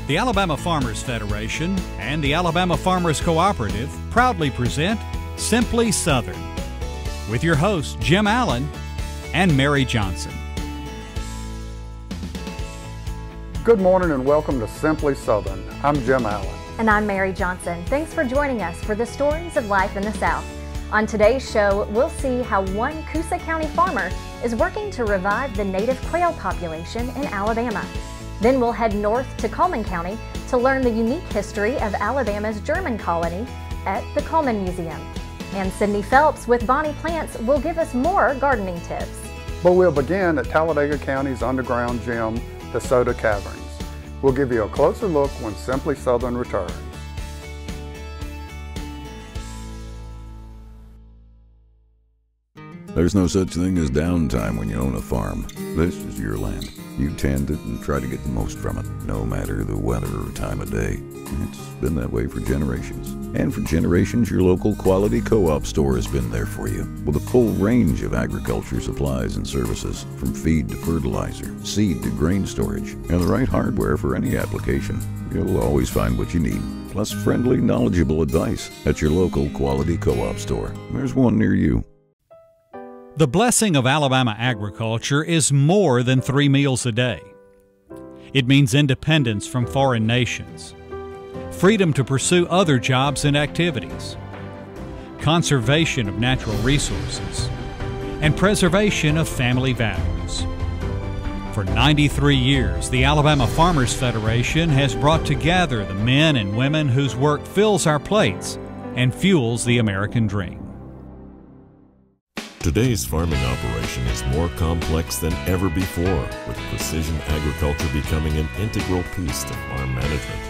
The Alabama Farmers Federation and the Alabama Farmers Cooperative proudly present Simply Southern with your hosts Jim Allen and Mary Johnson. Good morning and welcome to Simply Southern. I'm Jim Allen. And I'm Mary Johnson. Thanks for joining us for the stories of life in the South. On today's show, we'll see how one Coosa County farmer is working to revive the native quail population in Alabama. Then we'll head north to Cullman County to learn the unique history of Alabama's German colony at the Cullman Museum. And Sydney Phelps with Bonnie Plants will give us more gardening tips. But we'll begin at Talladega County's underground gym, DeSoto Caverns. We'll give you a closer look when Simply Southern returns. There's no such thing as downtime when you own a farm. This is your land. You tend it and try to get the most from it, no matter the weather or time of day. It's been that way for generations. And for generations, your local quality co-op store has been there for you, with a full range of agriculture supplies and services, from feed to fertilizer, seed to grain storage, and the right hardware for any application. You'll always find what you need, plus friendly, knowledgeable advice at your local quality co-op store. There's one near you. The blessing of Alabama agriculture is more than 3 meals a day. It means independence from foreign nations, freedom to pursue other jobs and activities, conservation of natural resources, and preservation of family values. For 93 years, the Alabama Farmers Federation has brought together the men and women whose work fills our plates and fuels the American dream. Today's farming operation is more complex than ever before, with precision agriculture becoming an integral piece to farm management.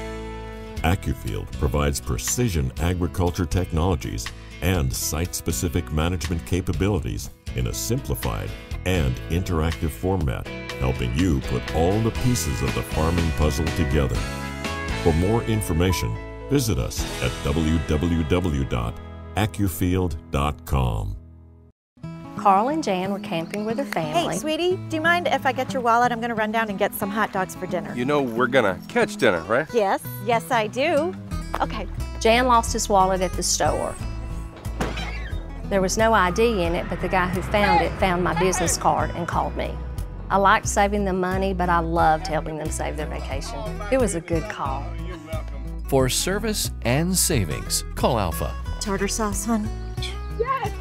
AccuField provides precision agriculture technologies and site-specific management capabilities in a simplified and interactive format, helping you put all the pieces of the farming puzzle together. For more information, visit us at www.accufield.com. Carl and Jan were camping with their family. Hey, sweetie, do you mind if I get your wallet? I'm going to run down and get some hot dogs for dinner. You know we're going to catch dinner, right? Yes, I do. Okay. Jan lost his wallet at the store. There was no ID in it, but the guy who found it found my business card and called me. I liked saving them money, but I loved helping them save their vacation. It was a good call. For service and savings, call Alpha. Tartar sauce, hon? Yes!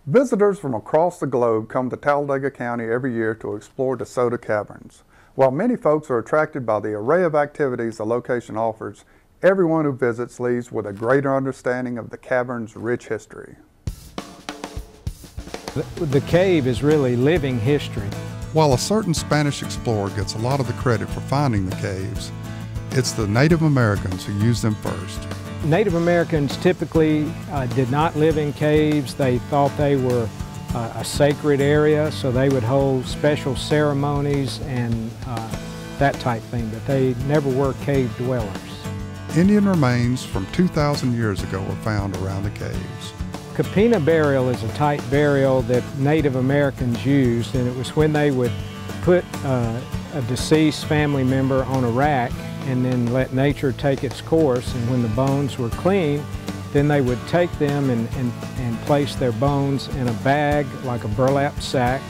Visitors from across the globe come to Talladega County every year to explore DeSoto Caverns. While many folks are attracted by the array of activities the location offers, everyone who visits leaves with a greater understanding of the cavern's rich history. The cave is really living history. While a certain Spanish explorer gets a lot of the credit for finding the caves, it's the Native Americans who used them first. Native Americans typically did not live in caves. They thought they were a sacred area, so they would hold special ceremonies and that type thing, but they never were cave dwellers. Indian remains from 2,000 years ago were found around the caves. Kapina burial is a type burial that Native Americans used, and it was when they would put a deceased family member on a rack and then let nature take its course, and when the bones were clean, then they would take them and place their bones in a bag, like a burlap sack,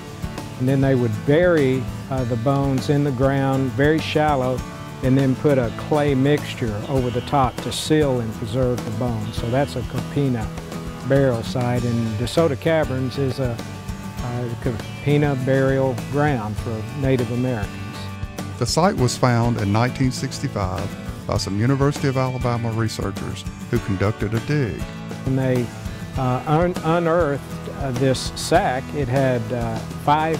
and then they would bury the bones in the ground very shallow, and then put a clay mixture over the top to seal and preserve the bones. So that's a Kapina burial site, and DeSoto Caverns is a Kapina burial ground for Native Americans. The site was found in 1965 by some University of Alabama researchers who conducted a dig. When they unearthed this sack, it had 5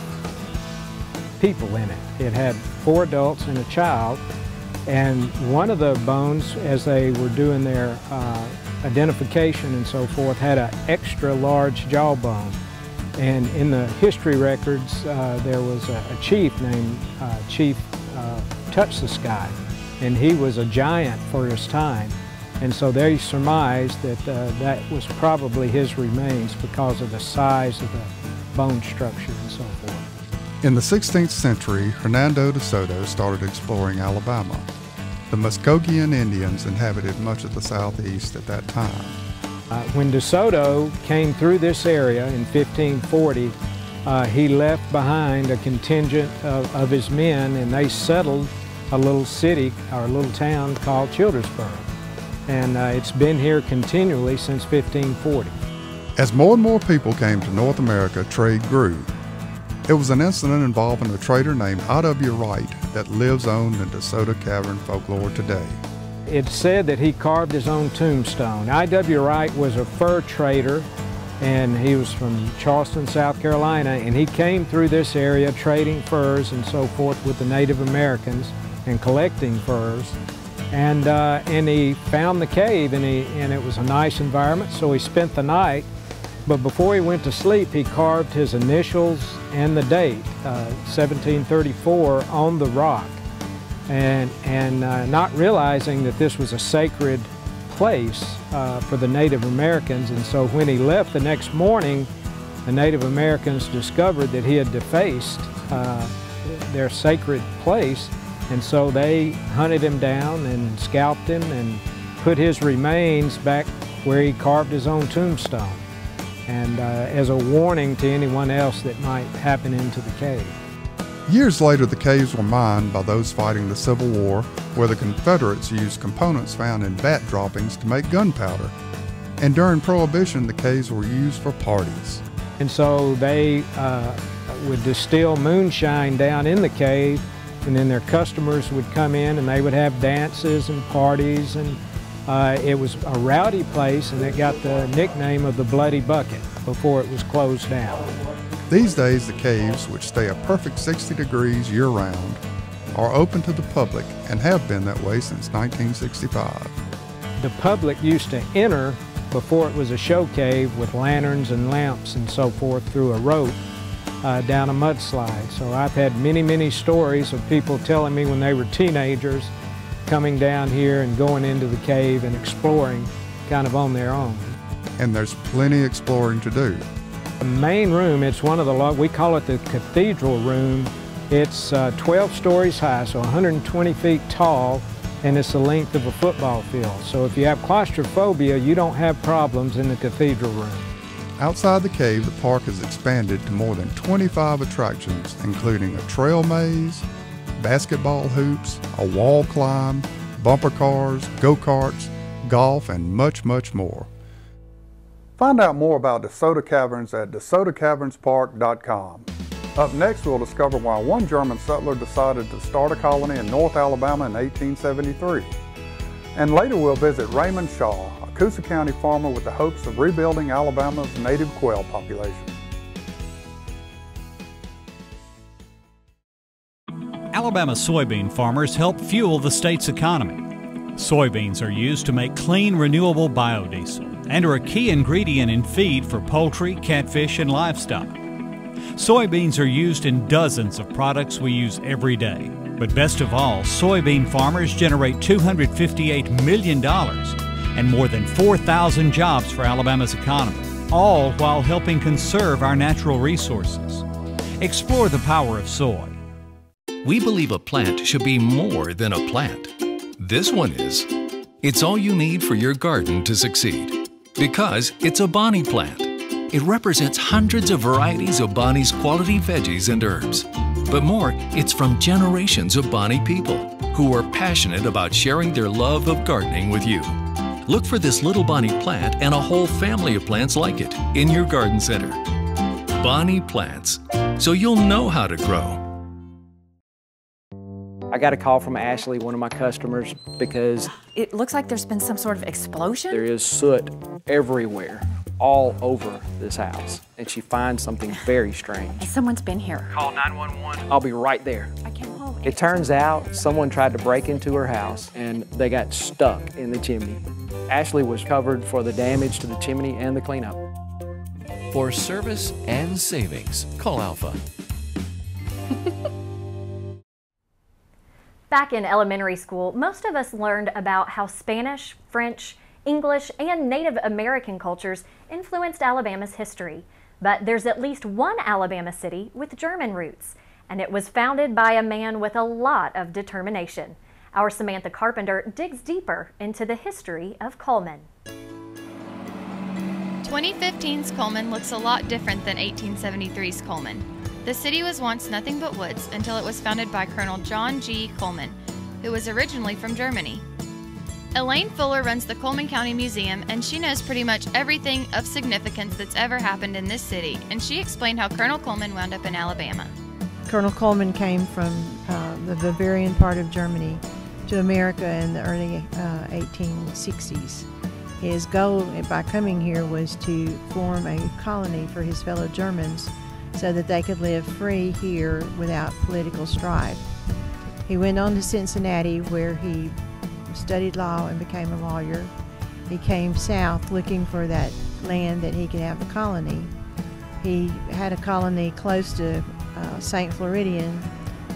people in it. It had 4 adults and a child, and one of the bones, as they were doing their identification and so forth, had an extra large jawbone. And in the history records, there was a chief named Chief Touch the Sky, and he was a giant for his time. And so they surmised that that was probably his remains because of the size of the bone structure and so forth. In the 16th century, Hernando DeSoto started exploring Alabama. The Muskogean Indians inhabited much of the southeast at that time. When DeSoto came through this area in 1540, he left behind a contingent of his men, and they settled a little city or a little town called Childersburg. And it's been here continually since 1540. As more and more people came to North America, trade grew. It was an incident involving a trader named I.W. Wright that lives on in DeSoto Cavern folklore today. It's said that he carved his own tombstone. I.W. Wright was a fur trader, and he was from Charleston, South Carolina, and he came through this area trading furs and so forth with the Native Americans and collecting furs. And he found the cave, and it was a nice environment, so he spent the night. But before he went to sleep, he carved his initials and the date, 1734, on the rock. And not realizing that this was a sacred place for the Native Americans. And so when he left the next morning, the Native Americans discovered that he had defaced their sacred place. And so they hunted him down and scalped him and put his remains back where he carved his own tombstone, and as a warning to anyone else that might happen into the cave. Years later, the caves were mined by those fighting the Civil War, where the Confederates used components found in bat droppings to make gunpowder. And during Prohibition, the caves were used for parties. And so they would distill moonshine down in the cave, and then their customers would come in and they would have dances and parties, and it was a rowdy place, and it got the nickname of the Bloody Bucket before it was closed down. These days, the caves, which stay a perfect 60 degrees year-round, are open to the public and have been that way since 1965. The public used to enter before it was a show cave with lanterns and lamps and so forth through a rope down a mudslide. So I've had many, many stories of people telling me when they were teenagers coming down here and going into the cave and exploring kind of on their own. And there's plenty exploring to do. The main room, it's one of the, we call it the Cathedral Room. It's 12 stories high, so 120 feet tall, and it's the length of a football field. So if you have claustrophobia, you don't have problems in the Cathedral Room. Outside the cave, the park has expanded to more than 25 attractions, including a trail maze, basketball hoops, a wall climb, bumper cars, go-karts, golf, and much, much more. Find out more about DeSoto Caverns at DeSotoCavernsPark.com. Up next, we'll discover why one German settler decided to start a colony in North Alabama in 1873. And later we'll visit Raymond Shaw, a Coosa County farmer with the hopes of rebuilding Alabama's native quail population. Alabama soybean farmers help fuel the state's economy. Soybeans are used to make clean, renewable biodiesel and are a key ingredient in feed for poultry, catfish, and livestock. Soybeans are used in dozens of products we use every day. But best of all, soybean farmers generate $258 million and more than 4,000 jobs for Alabama's economy, all while helping conserve our natural resources. Explore the power of soy. We believe a plant should be more than a plant. This one is. It's all you need for your garden to succeed. Because it's a Bonnie plant. It represents hundreds of varieties of Bonnie's quality veggies and herbs. But more, it's from generations of Bonnie people who are passionate about sharing their love of gardening with you. Look for this little Bonnie plant and a whole family of plants like it in your garden center. Bonnie plants, so you'll know how to grow. I got a call from Ashley, one of my customers, because it looks like there's been some sort of explosion. There is soot everywhere, all over this house, and she finds something very strange. Someone's been here. Call 911. I'll be right there. I came home. It turns out someone tried to break into her house, and they got stuck in the chimney. Ashley was covered for the damage to the chimney and the cleanup. For service and savings, call Alpha. Back in elementary school, most of us learned about how Spanish, French, English, and Native American cultures influenced Alabama's history. But there's at least one Alabama city with German roots. and it was founded by a man with a lot of determination. Our Samantha Carpenter digs deeper into the history of Cullman. 2015's Cullman looks a lot different than 1873's Cullman. The city was once nothing but woods until it was founded by Colonel John G. Cullman, who was originally from Germany. Elaine Fuller runs the Cullman County Museum, and she knows pretty much everything of significance that's ever happened in this city, and she explained how Colonel Cullman wound up in Alabama. Colonel Cullman came from the Bavarian part of Germany to America in the early 1860s. His goal by coming here was to form a colony for his fellow Germans so that they could live free here without political strife. He went on to Cincinnati, where he studied law and became a lawyer. He came south looking for that land that he could have a colony. He had a colony close to St. Floridian,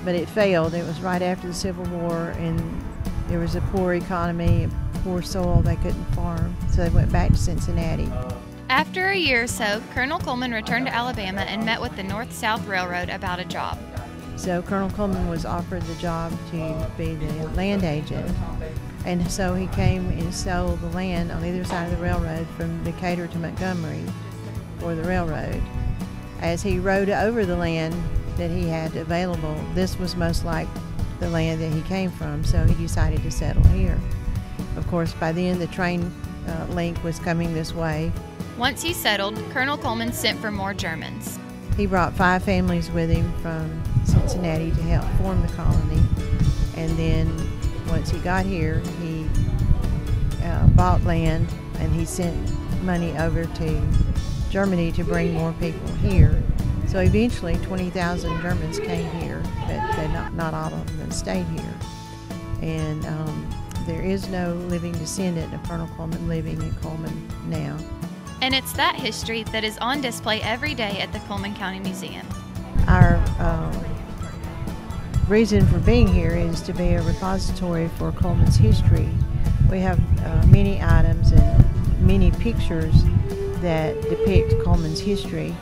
but it failed. It was right after the Civil War, and there was a poor economy, poor soil, they couldn't farm, so they went back to Cincinnati. After a year or so, Colonel Cullman returned to Alabama and met with the North-South Railroad about a job. So Colonel Cullman was offered the job to be the land agent, and so he came and sold the land on either side of the railroad from Decatur to Montgomery for the railroad. As he rode over the land that he had available, this was most like the land that he came from, so he decided to settle here. Of course, by then the train link was coming this way. Once he settled, Colonel Cullman sent for more Germans. He brought 5 families with him from Cincinnati to help form the colony, and then once he got here, he bought land and he sent money over to Germany to bring more people here. So eventually 20,000 Germans came here, but not all of them stayed here. And there is no living descendant of Colonel Cullman living in Cullman now. And it's that history that is on display every day at the Cullman County Museum. Our reason for being here is to be a repository for Cullman's history. We have many items and many pictures that depict Cullman's history.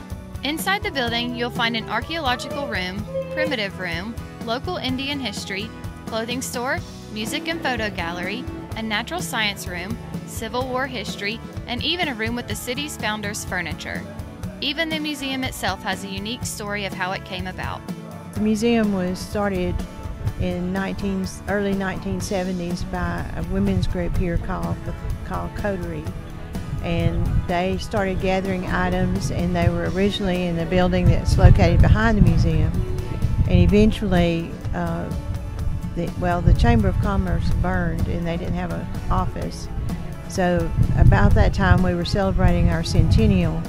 Inside the building, you'll find an archaeological room, primitive room, local Indian history, clothing store, music and photo gallery, a natural science room, Civil War history, and even a room with the city's founders' furniture. Even the museum itself has a unique story of how it came about. The museum was started in early 1970s by a women's group here called Coterie. And they started gathering items, and they were originally in the building that's located behind the museum. And eventually, the Chamber of Commerce burned and they didn't have an office. So about that time we were celebrating our centennial,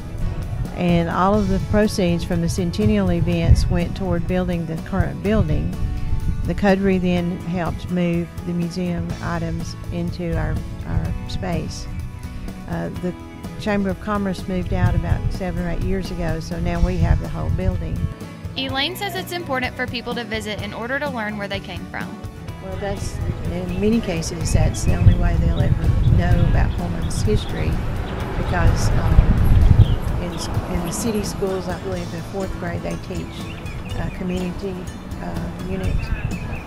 and all of the proceeds from the centennial events went toward building the current building. The Coterie then helped move the museum items into our space. The Chamber of Commerce moved out about 7 or 8 years ago, so now we have the whole building. Elaine says it's important for people to visit in order to learn where they came from. Well, that's, in many cases, that's the only way they'll ever know about Cullman's history, because in the city schools, I believe in 4th grade, they teach a community unit,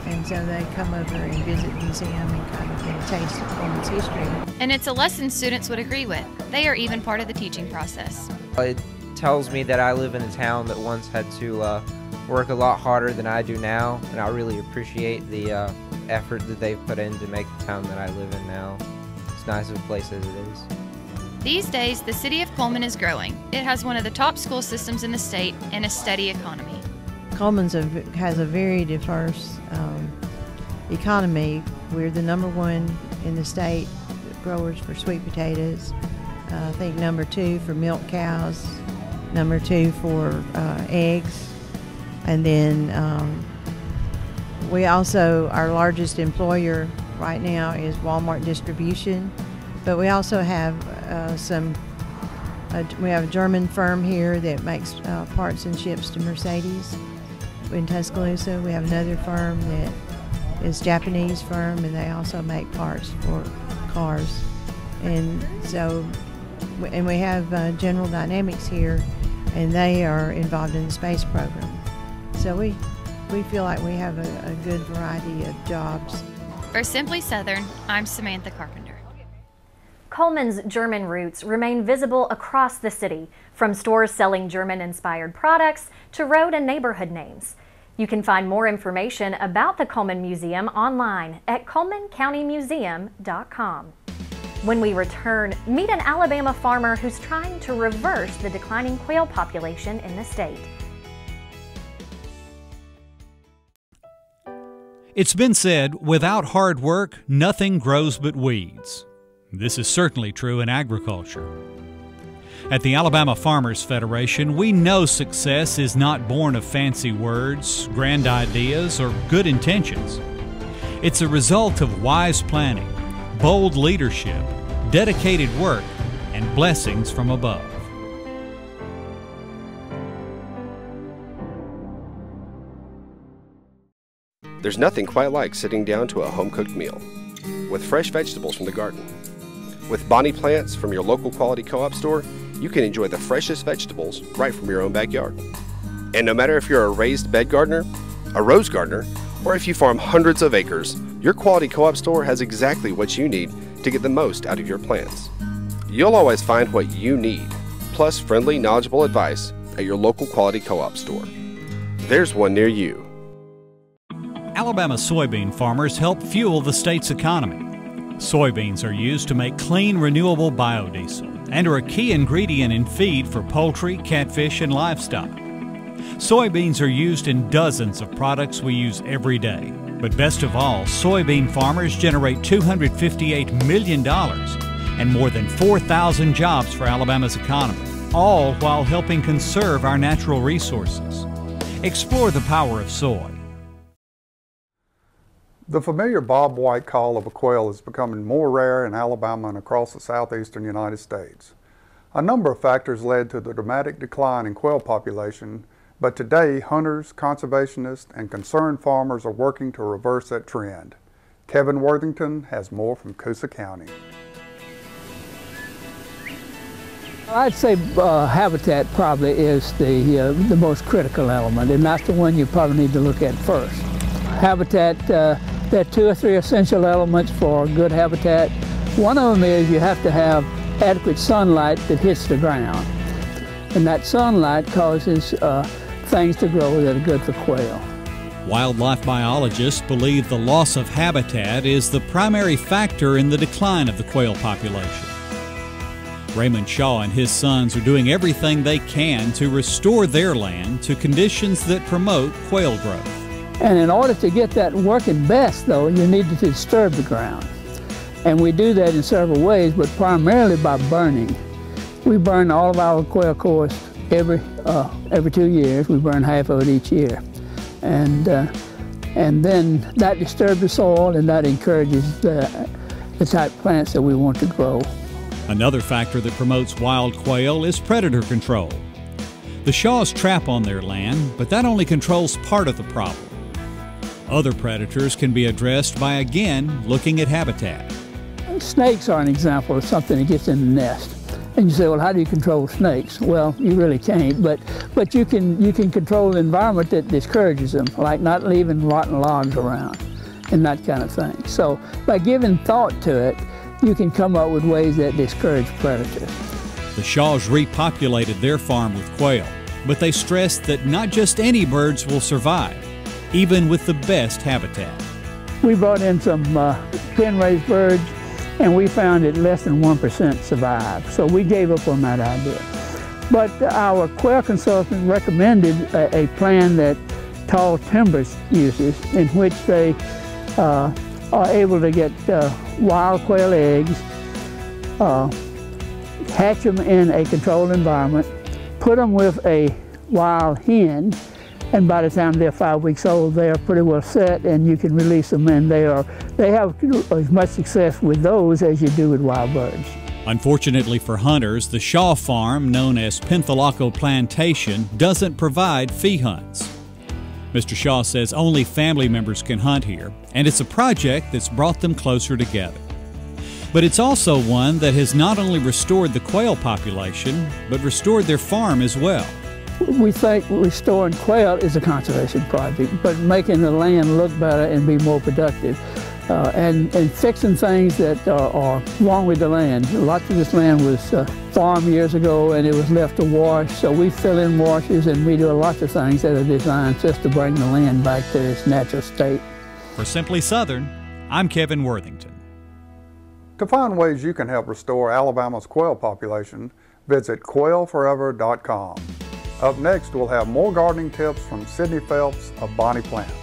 and so they come over and visit the museum and kind of get a taste of Cullman's history. And it's a lesson students would agree with. They are even part of the teaching process. It tells me that I live in a town that once had to work a lot harder than I do now, and I really appreciate the effort that they've put in to make the town that I live in now as nice of a place as it is. These days, the city of Cullman is growing. It has one of the top school systems in the state and a steady economy. Cullman has a very diverse economy. We're the #1 in the state growers for sweet potatoes. I think #2 for milk cows, #2 for eggs, and then we also, our largest employer right now is Walmart Distribution, but we also have we have a German firm here that makes parts and ships to Mercedes in Tuscaloosa. We have another firm that is a Japanese firm, and they also make parts for cars. And so, and we have General Dynamics here, and they are involved in the space program. So we we feel like we have a good variety of jobs. For Simply Southern, I'm Samantha Carpenter. Cullman's German roots remain visible across the city, from stores selling German-inspired products to road and neighborhood names. You can find more information about the Cullman Museum online at cullmancountymuseum.com. When we return, meet an Alabama farmer who's trying to reverse the declining quail population in the state. It's been said, without hard work, nothing grows but weeds. This is certainly true in agriculture. At the Alabama Farmers Federation, we know success is not born of fancy words, grand ideas, or good intentions. It's a result of wise planning, bold leadership, dedicated work, and blessings from above. There's nothing quite like sitting down to a home-cooked meal with fresh vegetables from the garden. With Bonnie plants from your local quality co-op store, you can enjoy the freshest vegetables right from your own backyard. And no matter if you're a raised bed gardener, a rose gardener, or if you farm hundreds of acres, your quality co-op store has exactly what you need to get the most out of your plants. You'll always find what you need, plus friendly, knowledgeable advice at your local quality co-op store. There's one near you. Alabama soybean farmers help fuel the state's economy. Soybeans are used to make clean, renewable biodiesel and are a key ingredient in feed for poultry, catfish, and livestock. Soybeans are used in dozens of products we use every day. But best of all, soybean farmers generate $258 million and more than 4,000 jobs for Alabama's economy, all while helping conserve our natural resources. Explore the power of soy. The familiar bob-white call of a quail is becoming more rare in Alabama and across the southeastern United States. A number of factors led to the dramatic decline in quail population, but today hunters, conservationists, and concerned farmers are working to reverse that trend. Kevin Worthington has more from Coosa County. I'd say habitat probably is the most critical element, and that's the one you probably need to look at first. Habitat, there are 2 or 3 essential elements for good habitat. One of them is you have to have adequate sunlight that hits the ground. And that sunlight causes things to grow that are good for quail. Wildlife biologists believe the loss of habitat is the primary factor in the decline of the quail population. Raymond Shaw and his sons are doing everything they can to restore their land to conditions that promote quail growth. And in order to get that working best, though, you need to disturb the ground. And we do that in several ways, but primarily by burning. We burn all of our quail cores every 2 years. We burn half of it each year. And then that disturbs the soil, and that encourages the type of plants that we want to grow. Another factor that promotes wild quail is predator control. The Shaws trap on their land, but that only controls part of the problem. Other predators can be addressed by, again, looking at habitat. Snakes are an example of something that gets in the nest. And you say, well, how do you control snakes? Well, you really can't, but you can control the environment that discourages them, like not leaving rotten logs around and that kind of thing. So by giving thought to it, you can come up with ways that discourage predators. The Shaws repopulated their farm with quail, but they stressed that not just any birds will survive, even with the best habitat. We brought in some pen-raised birds, and we found that less than 1% survived, so we gave up on that idea. But our quail consultant recommended a plan that Tall Timbers uses, in which they are able to get wild quail eggs, hatch them in a controlled environment, put them with a wild hen, and by the time they're 5 weeks old, they are pretty well set, and you can release them, and they have as much success with those as you do with wild birds. Unfortunately for hunters, the Shaw farm, known as Pentholaco Plantation, doesn't provide fee hunts. Mr. Shaw says only family members can hunt here, and it's a project that's brought them closer together. But it's also one that has not only restored the quail population, but restored their farm as well. We think restoring quail is a conservation project, but making the land look better and be more productive. And fixing things that are wrong with the land. Lots of this land was farmed years ago and it was left to wash, so we fill in washes and we do lots of things that are designed just to bring the land back to its natural state. For Simply Southern, I'm Kevin Worthington. To find ways you can help restore Alabama's quail population, visit quailforever.com. Up next, we'll have more gardening tips from Sydney Phelps of Bonnie Plants.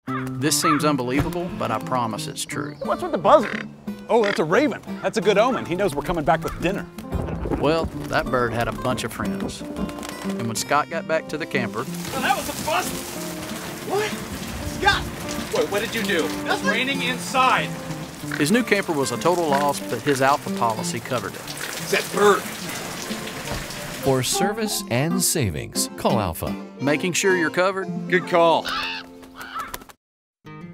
This seems unbelievable, but I promise it's true. What's with the buzzing? Oh, that's a raven. That's a good omen. He knows we're coming back with dinner. Well, that bird had a bunch of friends. And when Scott got back to the camper... Well, that was a bust! What? Scott! Wait, what did you do? It's raining inside. His new camper was a total loss, but his Alpha policy covered it. It's that bird. For service and savings, call Alpha. Making sure you're covered? Good call.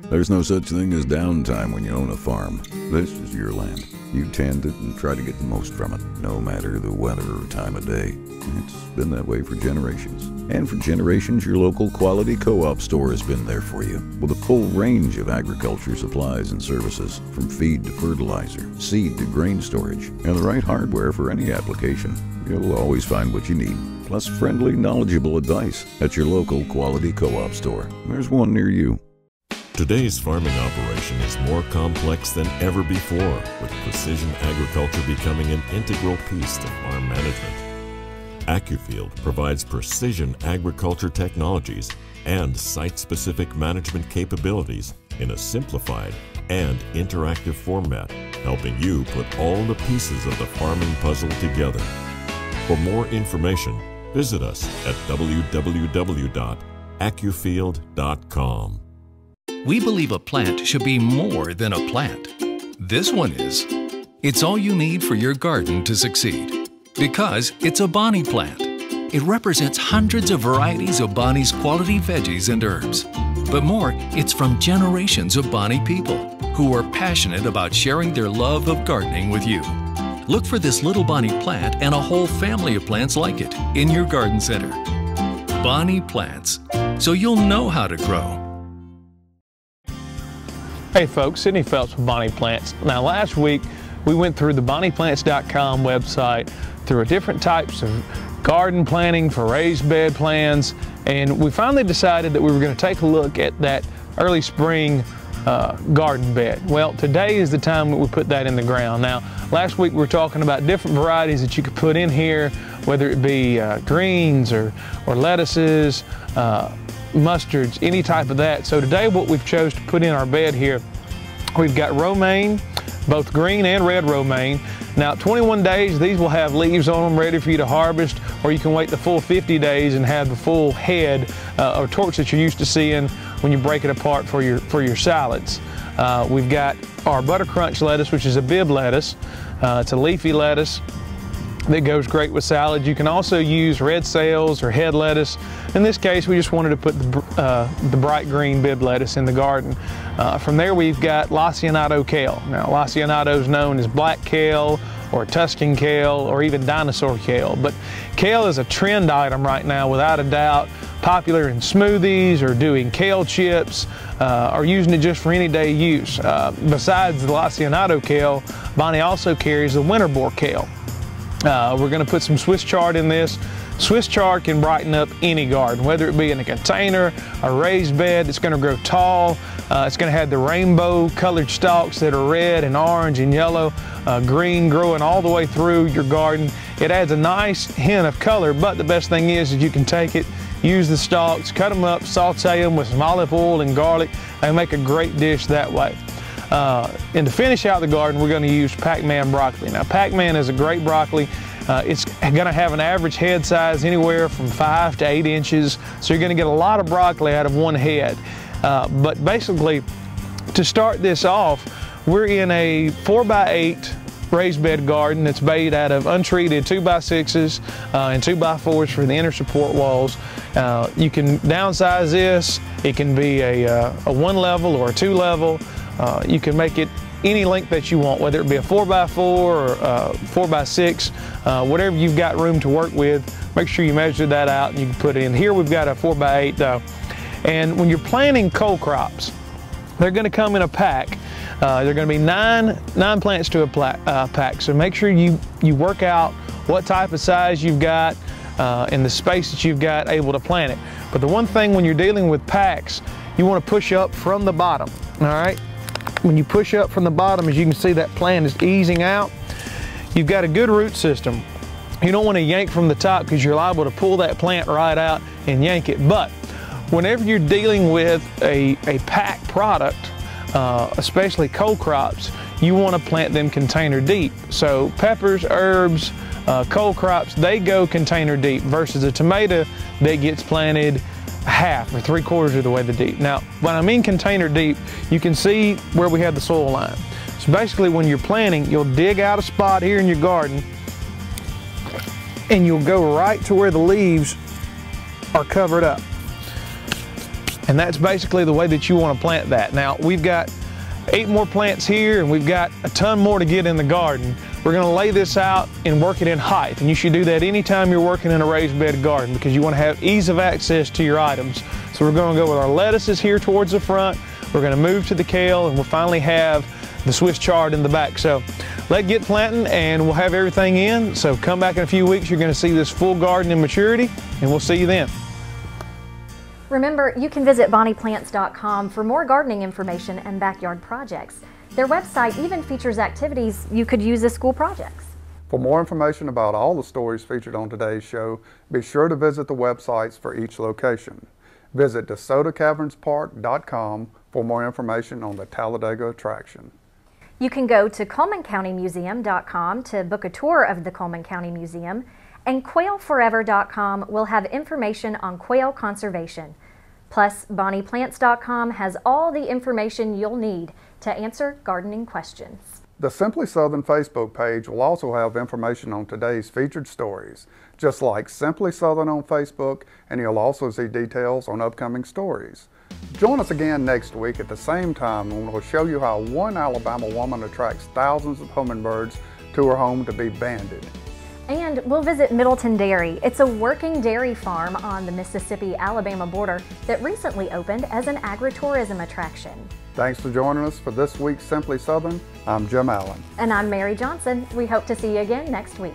There's no such thing as downtime when you own a farm. This is your land. You tend it and try to get the most from it, no matter the weather or time of day. It's been that way for generations. And for generations, your local quality co-op store has been there for you, with a full range of agriculture supplies and services, from feed to fertilizer, seed to grain storage, and the right hardware for any application. You'll always find what you need, plus friendly, knowledgeable advice at your local quality co-op store. There's one near you. Today's farming operation is more complex than ever before, with precision agriculture becoming an integral piece to farm management. AccuField provides precision agriculture technologies and site-specific management capabilities in a simplified and interactive format, helping you put all the pieces of the farming puzzle together. For more information, visit us at www.accufield.com. We believe a plant should be more than a plant. This one is. It's all you need for your garden to succeed. Because it's a Bonnie plant. It represents hundreds of varieties of Bonnie's quality veggies and herbs. But more, it's from generations of Bonnie people who are passionate about sharing their love of gardening with you. Look for this little Bonnie plant and a whole family of plants like it in your garden center. Bonnie plants, so you'll know how to grow. Hey folks, Sydney Phelps with Bonnie Plants. Now last week we went through the bonnieplants.com website through different types of garden planning for raised bed plans, and we finally decided that we were going to take a look at that early spring garden bed. Well, today is the time that we put that in the ground. Now last week we were talking about different varieties that you could put in here, whether it be greens or lettuces, mustards, any type of that. So today what we've chose to put in our bed here, we've got romaine, both green and red romaine. Now 21 days, these will have leaves on them ready for you to harvest, or you can wait the full 50 days and have the full head or torch that you're used to seeing when you break it apart for your salads. We've got our butter crunch lettuce, which is a bib lettuce. It's a leafy lettuce that goes great with salads. You can also use red sales or head lettuce. In this case, we just wanted to put the bright green bib lettuce in the garden. From there, we've got Lasianato kale. Now, Lasianato is known as black kale or Tuscan kale or even dinosaur kale. But kale is a trend item right now, without a doubt. Popular in smoothies or doing kale chips or using it just for any day use. Besides the Lasianato kale, Bonnie also carries the winter boar kale. We're going to put some Swiss chard in this. Swiss chard can brighten up any garden, whether it be in a container, a raised bed. It's going to grow tall. It's going to have the rainbow colored stalks that are red and orange and yellow, green, growing all the way through your garden. It adds a nice hint of color, but the best thing is you can take it, use the stalks, cut them up, saute them with some olive oil and garlic, and make a great dish that way. And to finish out the garden, we're going to use Pac-Man broccoli. Now, Pac-Man is a great broccoli. It's going to have an average head size anywhere from 5 to 8 inches, so you're going to get a lot of broccoli out of one head. But basically, to start this off, we're in a 4x8 raised bed garden that's made out of untreated 2x6s and 2x4s for the inner support walls. You can downsize this. It can be a 1 level or a 2 level. You can make it any length that you want, whether it be a 4x4 or 4x6, whatever you've got room to work with. Make sure you measure that out and you can put it in. Here we've got a 4x8 though. And when you're planting cole crops, they're going to come in a pack. They're going to be nine plants to a pack. So make sure you work out what type of size you've got and the space that you've got able to plant it. But the one thing when you're dealing with packs, you want to push up from the bottom, all right? When you push up from the bottom, as you can see, that plant is easing out. You've got a good root system. You don't want to yank from the top because you're liable to pull that plant right out and yank it. But whenever you're dealing with a pack product, especially cole crops, you want to plant them container deep. So peppers, herbs, cole crops, they go container deep versus a tomato that gets planted half or 3/4 of the way the deep. Now, when I mean container deep, you can see where we have the soil line. So basically when you're planting, you'll dig out a spot here in your garden and you'll go right to where the leaves are covered up. And that's basically the way that you want to plant that. Now, we've got 8 more plants here and we've got a ton more to get in the garden. We're going to lay this out and work it in height. And you should do that anytime you're working in a raised bed garden because you want to have ease of access to your items. So we're going to go with our lettuces here towards the front. We're going to move to the kale and we'll finally have the Swiss chard in the back. So let's get planting and we'll have everything in. So come back in a few weeks. You're going to see this full garden in maturity and we'll see you then. Remember, you can visit bonnieplants.com for more gardening information and backyard projects. Their website even features activities you could use as school projects. For more information about all the stories featured on today's show, be sure to visit the websites for each location. Visit DeSotoCavernsPark.com for more information on the Talladega attraction. You can go to CullmanCountyMuseum.com to book a tour of the Cullman County Museum, and QuailForever.com will have information on quail conservation. Plus, BonniePlants.com has all the information you'll need to answer gardening questions. The Simply Southern Facebook page will also have information on today's featured stories, just like Simply Southern on Facebook, and you'll also see details on upcoming stories. Join us again next week at the same time when we'll show you how one Alabama woman attracts thousands of hummingbirds to her home to be banded. And we'll visit Middleton Dairy. It's a working dairy farm on the Mississippi-Alabama border that recently opened as an agritourism attraction. Thanks for joining us for this week's Simply Southern. I'm Jim Allen. And I'm Mary Johnson. We hope to see you again next week.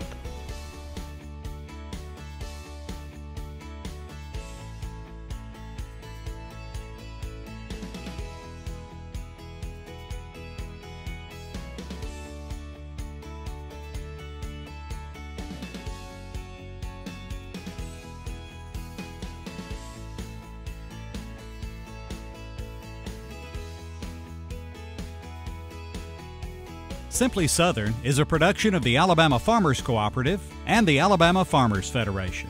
Simply Southern is a production of the Alabama Farmers Cooperative and the Alabama Farmers Federation.